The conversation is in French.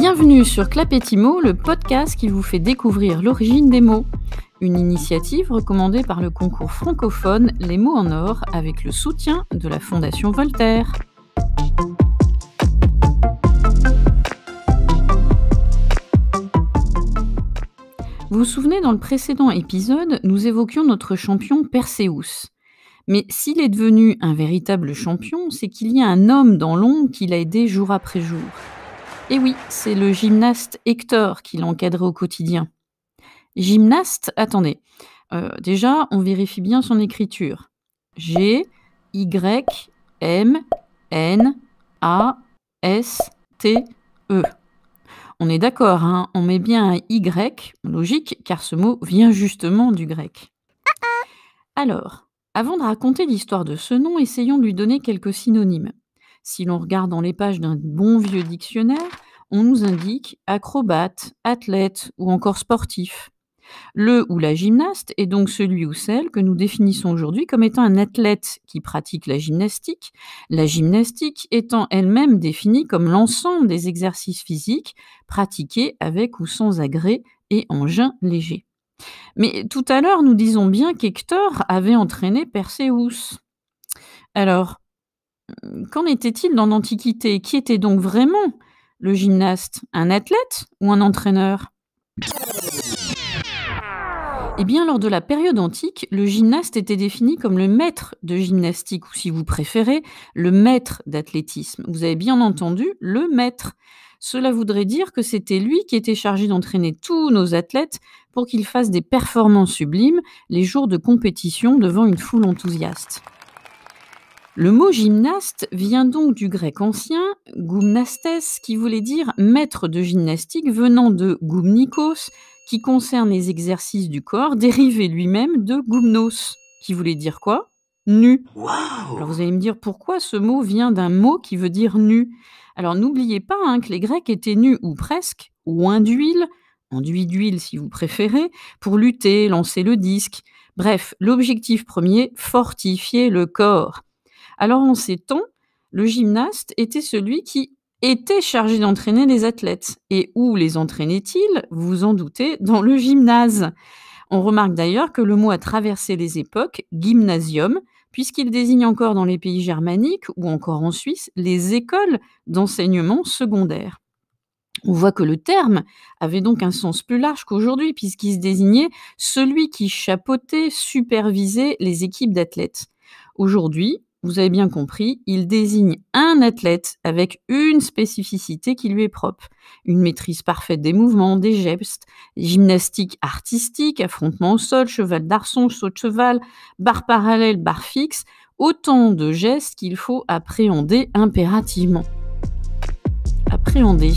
Bienvenue sur Clapetimo, le podcast qui vous fait découvrir l'origine des mots. Une initiative recommandée par le concours francophone Les mots en or avec le soutien de la Fondation Voltaire. Vous vous souvenez, dans le précédent épisode, nous évoquions notre champion Perséus. Mais s'il est devenu un véritable champion, c'est qu'il y a un homme dans l'ombre qui l'a aidé jour après jour. Et oui, c'est le gymnaste Hector qui l'encadrait au quotidien. Gymnaste, attendez. Déjà, on vérifie bien son écriture. G, Y, M, N, A, S, T, E. On est d'accord, hein, on met bien un Y, logique, car ce mot vient justement du grec. Alors, avant de raconter l'histoire de ce nom, essayons de lui donner quelques synonymes. Si l'on regarde dans les pages d'un bon vieux dictionnaire, on nous indique acrobate, athlète ou encore sportif. Le ou la gymnaste est donc celui ou celle que nous définissons aujourd'hui comme étant un athlète qui pratique la gymnastique étant elle-même définie comme l'ensemble des exercices physiques pratiqués avec ou sans agrès et engins légers. Mais tout à l'heure, nous disons bien qu'Hector avait entraîné Perséus. Alors, qu'en était-il dans l'Antiquité? Qui était donc vraiment le gymnaste? Un athlète ou un entraîneur? Eh bien, lors de la période antique, le gymnaste était défini comme le maître de gymnastique, ou si vous préférez, le maître d'athlétisme. Vous avez bien entendu, le maître. Cela voudrait dire que c'était lui qui était chargé d'entraîner tous nos athlètes pour qu'ils fassent des performances sublimes les jours de compétition devant une foule enthousiaste. Le mot gymnaste vient donc du grec ancien gymnastes, qui voulait dire maître de gymnastique, venant de gymnikos, qui concerne les exercices du corps, dérivé lui-même de gymnos, qui voulait dire quoi? Nu. Wow. Alors vous allez me dire pourquoi ce mot vient d'un mot qui veut dire nu. Alors n'oubliez pas que les Grecs étaient nus ou presque, ou enduits d'huile si vous préférez, pour lutter, lancer le disque. Bref, l'objectif premier, fortifier le corps. Alors en ces temps, le gymnaste était celui qui était chargé d'entraîner les athlètes. Et où les entraînait-il? Vous vous en doutez, dans le gymnase. On remarque d'ailleurs que le mot a traversé les époques, gymnasium, puisqu'il désigne encore dans les pays germaniques ou encore en Suisse les écoles d'enseignement secondaire. On voit que le terme avait donc un sens plus large qu'aujourd'hui, puisqu'il se désignait celui qui chapeautait, supervisait les équipes d'athlètes. Aujourd'hui, vous avez bien compris, il désigne un athlète avec une spécificité qui lui est propre. Une maîtrise parfaite des mouvements, des gestes, gymnastique artistique, affrontement au sol, cheval d'arçon, saut de cheval, barre parallèle, barre fixe, autant de gestes qu'il faut appréhender impérativement. Appréhender.